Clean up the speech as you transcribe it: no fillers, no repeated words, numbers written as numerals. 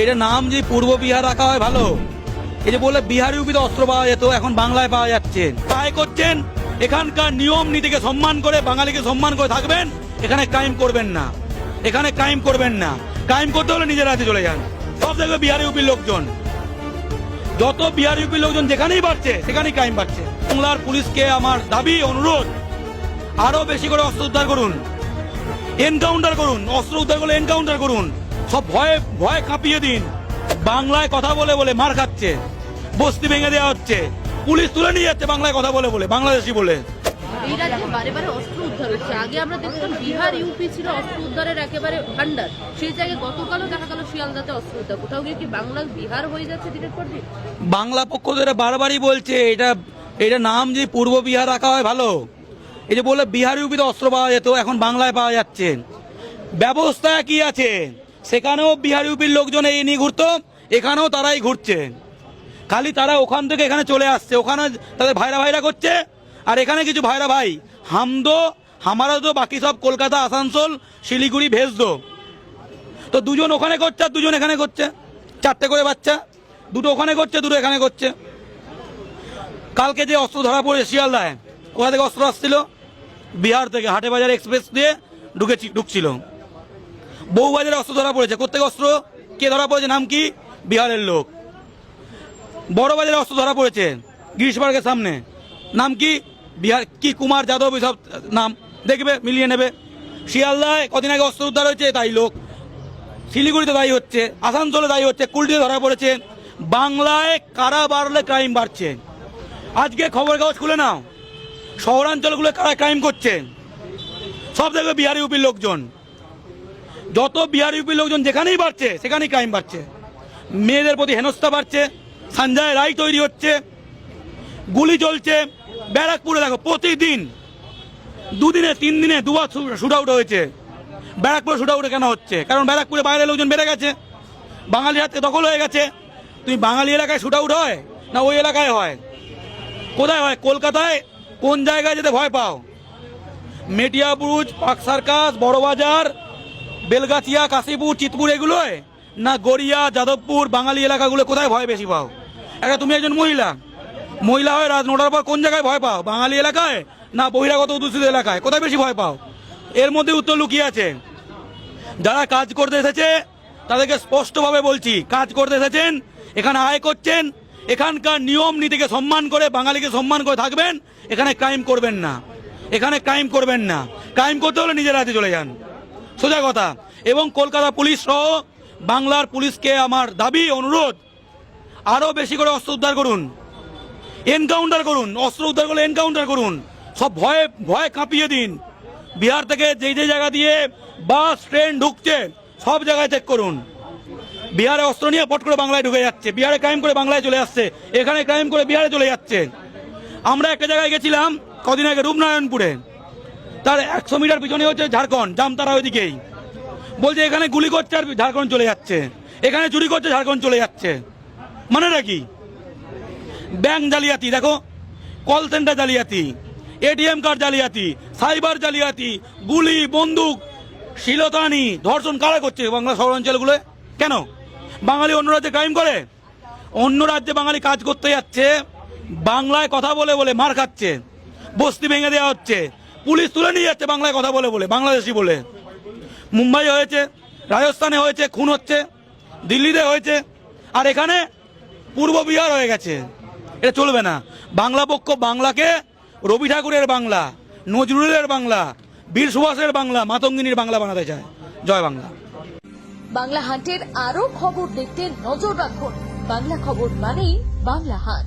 এটা নাম যে পূর্ব বিহার রাখা হয় ভালো। এই যে বলে বিহার ইউপিতে অস্ত্র পাওয়া যেত, এখন বাংলায় পাওয়া যাচ্ছে। তাই করছেন, এখানকার নিয়ম নীতিকে সম্মান করে, বাঙালিকে সম্মান করে থাকবেন। এখানে ক্রাইম করবেন না, এখানে ক্রাইম করবেন না। ক্রাইম করতে হলে নিজের রাতে চলে যান। সব দেখবে বিহার ইউপির লোকজন, যত বিহার ইউপির লোকজন যেখানেই বাড়ছে সেখানেই ক্রাইম বাড়ছে। বাংলার পুলিশকে আমার দাবি, অনুরোধ, আরো বেশি করে অস্ত্র উদ্ধার করুন, এনকাউন্টার করুন, অস্ত্র উদ্ধার করলে এনকাউন্টার করুন। সব ভয়ে ভয়ে কাঁপিয়ে দিন। বাংলায় কথা বলে বলে মার খাচ্ছে, বস্তি ভেঙে দেওয়া হচ্ছে, পুলিশ তুলে নিয়ে যাচ্ছে বাংলায় কথা বলে বলে, বাংলাদেশি বলে। এই রাজ্যে বারে বারে অস্ত্র উদ্ধার হচ্ছে। আগে আমরা দেখতাম বিহার ইউপি ছিল অস্ত্র উদ্ধারের একেবারে ভান্ডার, সেই জায়গায় গতকালও দেখা গেল শিয়ালদাতে অস্ত্র উদ্ধার। কোথাও গিয়ে কি বাংলা বিহার হয়ে যাচ্ছে দিনের পর দিন? বাংলা পক্ষ ধরে বারবারই বলছে এটা নাম যে পূর্ব বিহার রাখা হয় ভালো। এই যে বলে বিহার ইউপিতে অস্ত্র পাওয়া যেত, এখন বাংলায় পাওয়া যাচ্ছে। ব্যবস্থা কি আছে, সেখানেও বিহার ইউপির লোকজন এই নিয়ে ঘুরতো, এখানেও তারাই ঘুরছে। খালি তারা ওখান থেকে এখানে চলে আসছে, ওখানে তাদের ভাইরা করছে। আর এখানে কিছু ভাইরা ভাই হামদো হামারা তো, বাকি সব কলকাতা, আসানসোল, শিলিগুড়ি ভেজ দো। তো দুজন ওখানে করছে আর দুজন এখানে করছে, চারটে করে বাচ্চা, দুটো ওখানে করছে, দুটো এখানে করছে। কালকে যে অস্ত্র ধরা পড়ে শিয়ালদায়, কোথা থেকে অস্ত্র আসছিল? বিহার থেকে, হাটে বাজার এক্সপ্রেস দিয়ে ঢুকছিল। বউবাজারে অস্ত্র ধরা পড়েছে, কোথেকে অস্ত্র, কে ধরা পড়েছে, নাম কি? বিহারের লোক। বড় বাজারে অস্ত্র ধরা পড়েছে গিরিশবার্গের সামনে, নাম কি? বিহার, কি কুমার যাদব, সব নাম দেখবে, মিলিয়ে নেবে। শিয়ালদায় কদিন আগে অস্ত্র উদ্ধার হয়েছে, তাই লোক। শিলিগুড়িতে দায়ী হচ্ছে, আসানসোলে দায়ী হচ্ছে, কুলটিতে ধরা পড়েছে। বাংলায় কারা বাড়লে ক্রাইম বাড়ছে। আজকে খবর কাগজ খুলে নাও, শহরাঞ্চলগুলো কারা ক্রাইম করছে, সব দেখবে বিহার ইউপির লোকজন। যত বিহার ইউপির লোকজন যেখানেই বাড়ছে সেখানেই ক্রাইম বাড়ছে। মেয়েদের প্রতি হেনস্থা বাড়ছে, সঞ্জয় রায় তৈরি হচ্ছে, গুলি চলছে। ব্যারাকপুরে দেখো প্রতিদিন, দুদিনে 3 দিনে 2বার শুট আউট হয়েছে। ব্যারাকপুরে শুট আউটে কেন হচ্ছে? কারণ ব্যারাকপুরে বাইরের লোকজন বেড়ে গেছে, বাঙালির হাতে দখল হয়ে গেছে। তুমি বাঙালি এলাকায় শুট আউট হয় না ওই এলাকায় হয়? কোথায় হয়? কলকাতায় কোন জায়গায় যেতে ভয় পাও? মেটিয়াবুরুজ, পার্ক সার্কাস, বড়বাজার, বেলগাছিয়া, কাশীপুর, চিতপুর, এগুলোয় না গড়িয়া, যাদবপুর, বাঙালি এলাকাগুলো কোথায় ভয় বেশি পাও? একটা তুমি একজন মহিলা হয়, রাত 9টার পর কোন জায়গায় ভয় পাও? বাঙালি এলাকায় না বহিরাগত অধ্যুষিত এলাকায়? কোথায় বেশি ভয় পাও? এর মধ্যে উত্তর লুকিয়ে আছে। যারা কাজ করতে এসেছে তাদেরকে স্পষ্টভাবে বলছি, কাজ করতে এসেছেন, এখানে আয় করছেন, এখানকার নিয়ম নীতিকে সম্মান করে, বাঙালিকে সম্মান করে থাকবেন। এখানে ক্রাইম করবেন না, এখানে ক্রাইম করবেন না। ক্রাইম করতে হলে নিজের রাতে চলে যান, সোজা কথা। এবং কলকাতা পুলিশ সহ বাংলার পুলিশকে আমার দাবি, অনুরোধ, আরো বেশি করে অস্ত্র উদ্ধার করুন, এনকাউন্টার করুন। অস্ত্র উদ্ধার করলে এনকাউন্টার করুন। সব ভয়ে ভয়ে কাঁপিয়ে দিন। বিহার থেকে যেই জায়গা দিয়ে বাস ট্রেন ঢুকছে সব জায়গায় চেক করুন। বিহারে অস্ত্র নিয়ে পট করে বাংলায় ঢুকে যাচ্ছে, বিহারে ক্রাইম করে বাংলায় চলে আসছে, এখানে ক্রাইম করে বিহারে চলে যাচ্ছে। আমরা একটা জায়গায় গেছিলাম কদিন আগে, রূপনারায়ণপুরে, তার 100 মিটার পিছনে হচ্ছে ঝাড়খণ্ড, জামতারা ওইদিকেই। বলছে এখানে গুলি করছে আর ঝাড়খণ্ড চলে যাচ্ছে, এখানে চুরি করছে ঝাড়খণ্ড চলে যাচ্ছে। মানেটা কি? ব্যাংক জালিয়াতি দেখো, কল সেন্টার জালিয়াতি, এটিএম কার্ড জালিয়াতি, সাইবার জালিয়াতি, গুলি, বন্দুক, শিলতানি, ধর্ষণ কারা করছে বাংলা শহরাঞ্চলগুলো? কেন? বাঙালি অন্য রাজ্যে ক্রাইম করে, অন্য রাজ্যে বাঙালি কাজ করতে যাচ্ছে, বাংলায় কথা বলে বলে মার খাচ্ছে, বস্তি ভেঙে দেওয়া হচ্ছে, পুলিশ তুলে নিয়ে যাচ্ছে বাংলায় কথা বলে বলে, বাংলাদেশি বলে। মুম্বাই হয়েছে, রাজস্থানে হয়েছে, খুন হচ্ছে, দিল্লিতে হয়েছে, আর এখানে পূর্ব বিহার হয়ে গেছে। এটা চলবে না। বাংলা পক্ষ বাংলাকে রবি ঠাকুরের বাংলা, নজরুলের বাংলা, বীর সুভাষের বাংলা, মাতঙ্গিনীর বাংলা বানাতে চায়। জয় বাংলা। বাংলা হাটের আরো খবর দেখতে নজর রাখুন। বাংলা খবর মানেই বাংলা হাট।